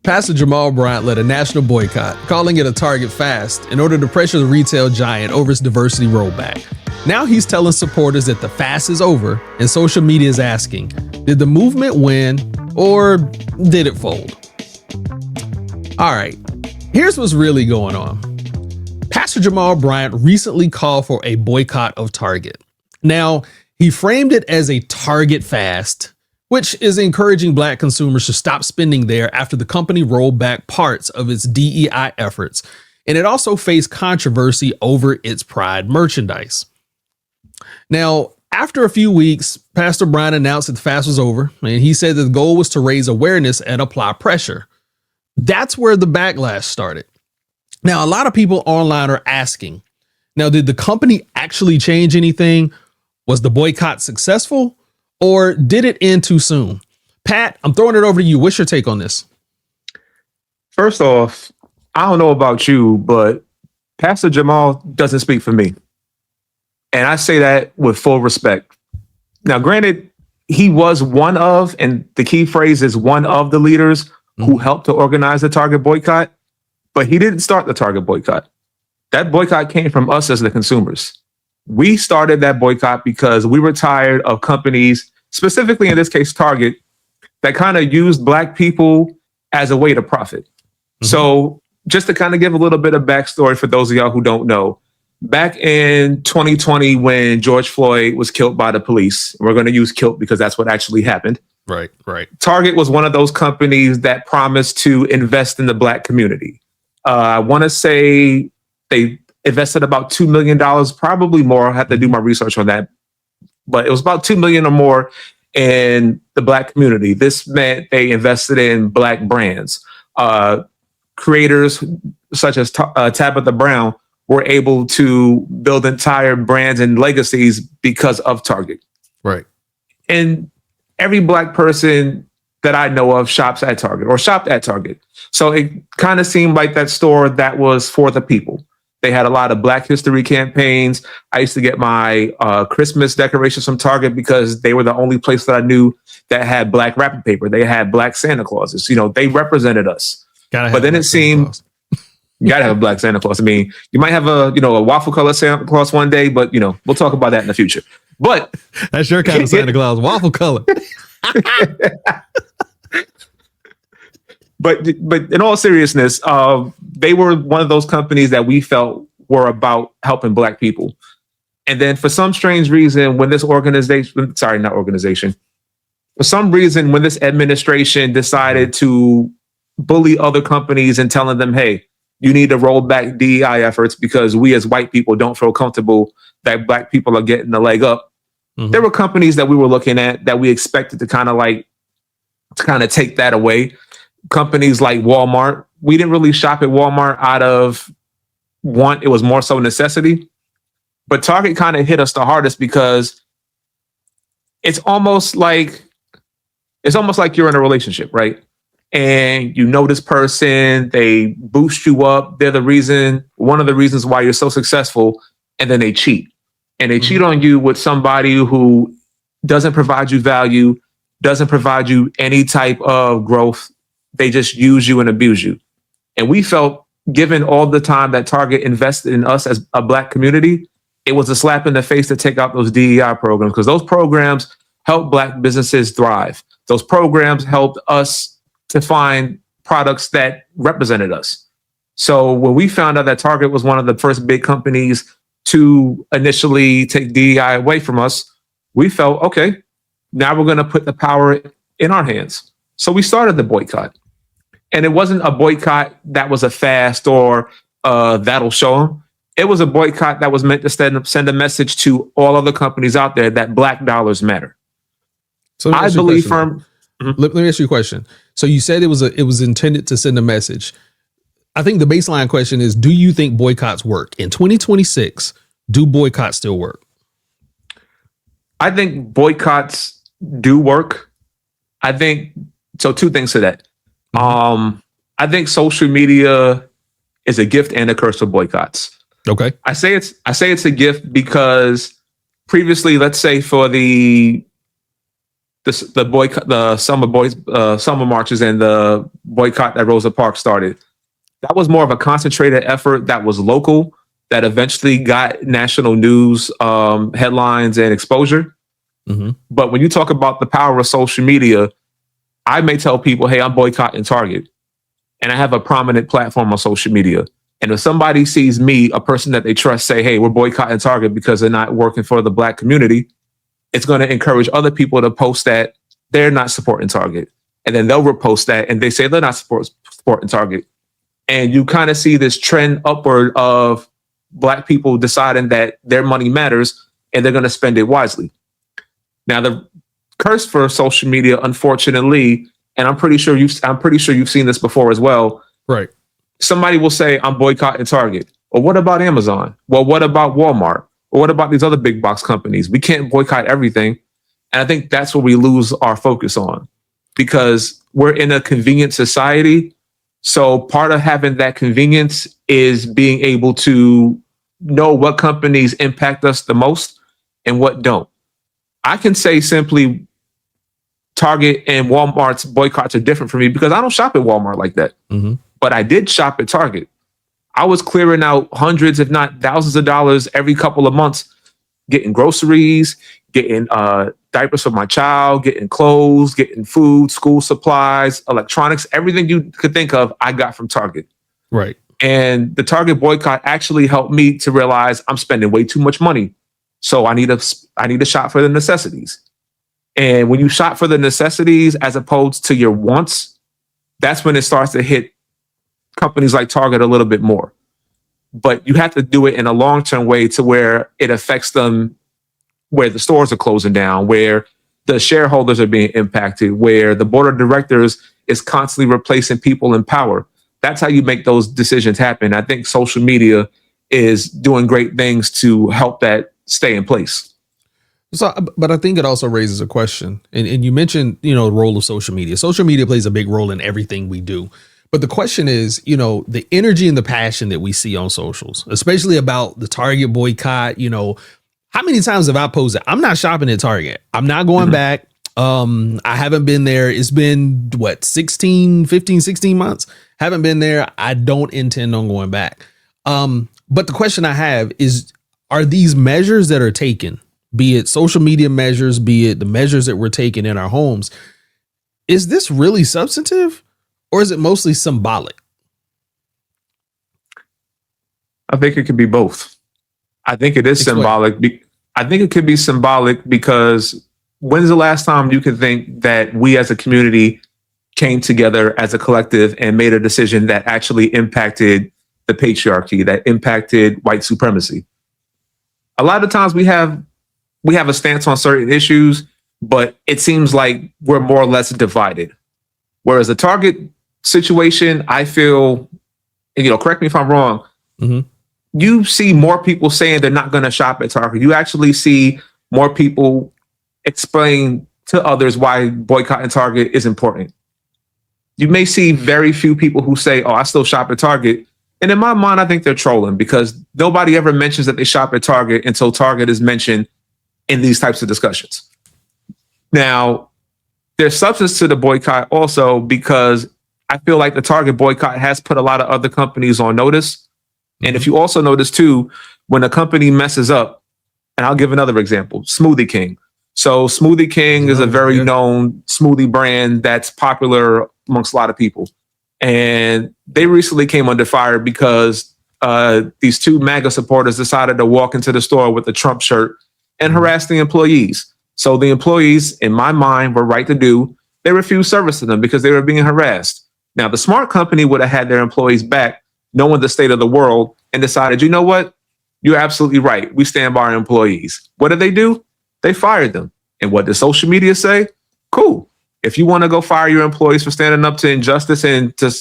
Pastor Jamal Bryant led a national boycott, calling it a Target fast, in order to pressure the retail giant over its diversity rollback. Now he's telling supporters that the fast is over, and social media is asking, did the movement win or did it fold? All right, here's what's really going on. Pastor Jamal Bryant recently called for a boycott of Target. Now, he framed it as a Target fast, which is encouraging Black consumers to stop spending there after the company rolled back parts of its DEI efforts. And it also faced controversy over its Pride merchandise. Now, after a few weeks, Pastor Bryant announced that the fast was over, and he said that the goal was to raise awareness and apply pressure. That's where the backlash started. Now, a lot of people online are asking, now, did the company actually change anything? Was the boycott successful? Or did it end too soon? Pat, I'm throwing it over to you. What's your take on this? First off, I don't know about you, but Pastor Jamal doesn't speak for me. And I say that with full respect. Now, granted, he was one of, and the key phrase is one of the leaders who helped to organize the Target boycott, but he didn't start the Target boycott. That boycott came from us as the consumers. We started that boycott because we were tired of companies, specifically in this case, Target, that kind of used Black people as a way to profit. So just to kind of give a little bit of backstory for those of y'all who don't know, back in 2020, when George Floyd was killed by the police, we're going to use killed because that's what actually happened. Right. Target was one of those companies that promised to invest in the Black community. I want to say they invested about $2 million, probably more. I have to do my research on that. But it was about $2 million or more in the Black community. This meant they invested in Black brands. Creators such as Tabitha Brown were able to build entire brands and legacies because of Target. Right. And every Black person that I know of shops at Target or shopped at Target. So it kind of seemed like that store that was for the people. They had a lot of Black history campaigns. I used to get my Christmas decorations from Target because they were the only place that I knew that had Black wrapping paper. They had Black Santa Clauses. You know, they represented us. But then it seemed you gotta have a Black Santa Claus. I mean, you might have a waffle color Santa Claus one day, but we'll talk about that in the future. But that's your kind of Santa Claus, waffle color. But in all seriousness, they were one of those companies that we felt were about helping Black people. And then for some strange reason, when this organization, for some reason, when this administration decided to bully other companies and telling them, hey, you need to roll back DEI efforts because we as white people don't feel comfortable that Black people are getting the leg up. There were companies that we were looking at that we expected to kind of take that away. Companies like Walmart, we didn't really shop at Walmart out of want. It was more so necessity. But Target kind of hit us the hardest because it's almost like you're in a relationship, right? And you know this person, they boost you up. They're one of the reasons why you're so successful, and then they cheat. And they cheat on you with somebody who doesn't provide you value, doesn't provide you any type of growth. They just use you and abuse you. And we felt, given all the time that Target invested in us as a Black community, it was a slap in the face to take out those DEI programs, because those programs help Black businesses thrive. Those programs helped us to find products that represented us. So when we found out that Target was one of the first big companies to initially take DEI away from us, we felt, okay, now we're going to put the power in our hands. So we started the boycott. And it wasn't a boycott that was a fast or that'll show them. It was a boycott that was meant to send a message to all other companies out there that Black dollars matter. So I believe Let me ask you a question. So you said it was intended to send a message. I think the baseline question is, do you think boycotts work? In 2026, do boycotts still work? I think boycotts do work. I think, so two things to that. I think social media is a gift and a curse for boycotts. Okay. I say it's a gift because previously, let's say for the the boycott, the summer marches and the boycott that Rosa Parks started. That was more of a concentrated effort that was local, that eventually got national news headlines and exposure. Mm-hmm. But when you talk about the power of social media, I may tell people, hey, I'm boycotting Target, and I have a prominent platform on social media. And if somebody sees me, a person that they trust, say, hey, we're boycotting Target because they're not working for the Black community, it's going to encourage other people to post that they're not supporting Target. And then they'll repost that and they say they're not supporting Target. And you kind of see this trend upward of Black people deciding that their money matters and they're going to spend it wisely. Now, the curse for social media, unfortunately, and I'm pretty sure you've seen this before as well. Right. Somebody will say, I'm boycotting Target. Well, what about Amazon? Well, what about Walmart? Or what about these other big box companies? We can't boycott everything. And I think that's what we lose our focus on, because we're in a convenient society. So part of having that convenience is being able to know what companies impact us the most and what don't. I can say simply Target and Walmart's boycotts are different for me because I don't shop at Walmart like that. Mm-hmm. But I did shop at Target. I was clearing out hundreds, if not thousands of dollars every couple of months, getting groceries, getting diapers for my child, getting clothes, getting food, school supplies, electronics, everything you could think of, I got from Target. Right. And the Target boycott actually helped me to realize I'm spending way too much money. So I need to shop for the necessities. And when you shop for the necessities as opposed to your wants, that's when it starts to hit companies like Target a little bit more. But you have to do it in a long-term way to where it affects them, where the stores are closing down, where the shareholders are being impacted, where the board of directors is constantly replacing people in power. That's how you make those decisions happen. I think social media is doing great things to help that stay in place. So, but I think it also raises a question. And you mentioned, the role of social media. Social media plays a big role in everything we do. But the question is, the energy and the passion that we see on socials, especially about the Target boycott, how many times have I posted, I'm not shopping at Target. I'm not going back. I haven't been there. It's been 15, 16 months. Haven't been there. I don't intend on going back. But the question I have is, are these measures that are taken, be it social media measures, be it the measures that we're taking in our homes, is this really substantive? Or is it mostly symbolic? I think it could be both. I think it is symbolic. I think it could be symbolic because when's the last time you could think that we as a community came together as a collective and made a decision that actually impacted the patriarchy, that impacted white supremacy? A lot of times we have a stance on certain issues, but it seems like we're more or less divided. Whereas the Target situation, I feel, correct me if I'm wrong, you see more people saying they're not going to shop at Target. You actually see more people explain to others why boycotting Target is important. You may see very few people who say, oh, I still shop at Target. And in my mind, I think they're trolling because nobody ever mentions that they shop at Target until Target is mentioned in these types of discussions. Now, there's substance to the boycott also because I feel like the Target boycott has put a lot of other companies on notice. And if you also notice too, when a company messes up, and I'll give another example, Smoothie King. So Smoothie King is a very known smoothie brand that's popular amongst a lot of people. And they recently came under fire because these two MAGA supporters decided to walk into the store with a Trump shirt and harass the employees. So the employees, in my mind, were right to do. They refused service to them because they were being harassed. Now, the smart company would have had their employees back, knowing the state of the world, and decided, you know what? You're absolutely right. We stand by our employees. What did they do? They fired them. And what does social media say? Cool. If you want to go fire your employees for standing up to injustice and to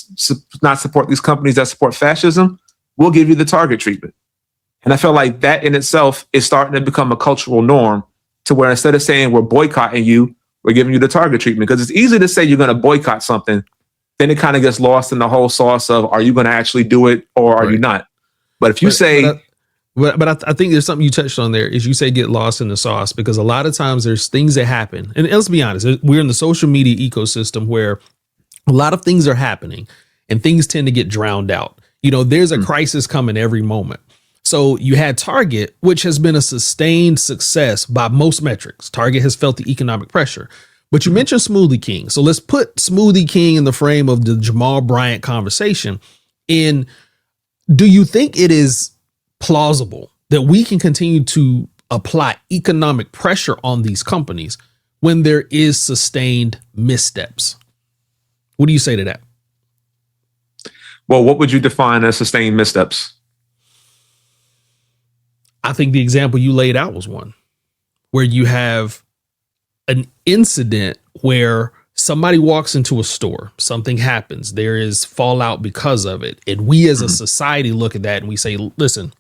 not support these companies that support fascism, we'll give you the Target treatment. And I feel like that in itself is starting to become a cultural norm, to where instead of saying we're boycotting you, we're giving you the Target treatment. Because it's easy to say you're going to boycott something. Then it kind of gets lost in the whole sauce of, are you going to actually do it or are you not? But if you say, But I think there's something you touched on there is you say get lost in the sauce, because a lot of times there's things that happen. And let's be honest, we're in the social media ecosystem where a lot of things are happening and things tend to get drowned out. There's a crisis coming every moment. So you had Target, which has been a sustained success by most metrics. Target has felt the economic pressure. But you mentioned Smoothie King. So let's put Smoothie King in the frame of the Jamal Bryant conversation. Do you think it is plausible that we can continue to apply economic pressure on these companies when there is sustained missteps? What do you say to that? Well, what would you define as sustained missteps? I think the example you laid out was one where you have an incident where somebody walks into a store, something happens, there is fallout because of it. And we as a society look at that and we say, listen,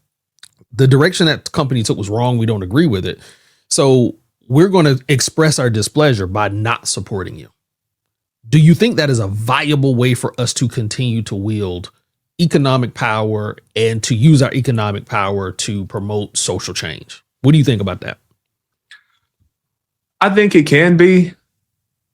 the direction that the company took was wrong. We don't agree with it. So we're going to express our displeasure by not supporting you. Do you think that is a viable way for us to continue to wield economic power and to use our economic power to promote social change? What do you think about that? I think it can be.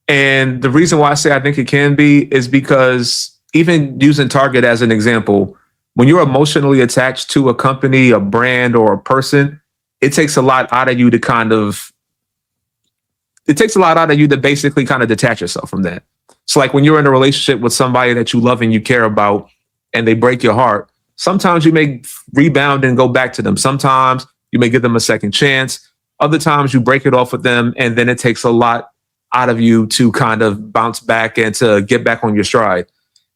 And the reason why I say I think it can be is because even using Target as an example, when you're emotionally attached to a company, a brand, or a person, it takes a lot out of you to basically kind of detach yourself from that. So like when you're in a relationship with somebody that you love and you care about and they break your heart, sometimes you may rebound and go back to them. Sometimes you may give them a second chance. Other times you break it off with them, and then it takes a lot out of you to kind of bounce back and to get back on your stride.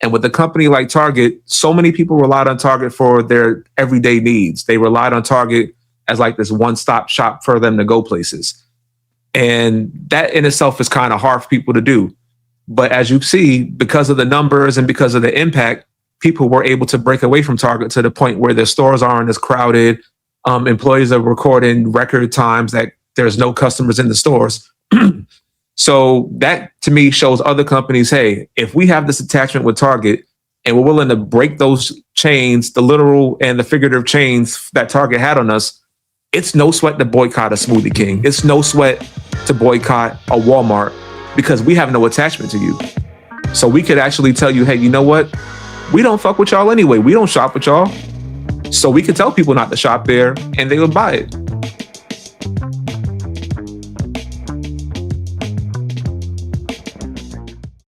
And with a company like Target, so many people relied on Target for their everyday needs. They relied on Target as like this one-stop shop for them to go places. And that in itself is kind of hard for people to do. But as you see, because of the numbers and because of the impact, people were able to break away from Target to the point where their stores aren't as crowded. Employees are recording record times that there's no customers in the stores. So that to me shows other companies, hey, if we have this attachment with Target and we're willing to break those chains, the literal and the figurative chains that Target had on us, it's no sweat to boycott a Smoothie King. It's no sweat to boycott a Walmart because we have no attachment to you. So we could actually tell you, hey, you know what? We don't fuck with y'all anyway. We don't shop with y'all. So we could tell people not to shop there and they would buy it.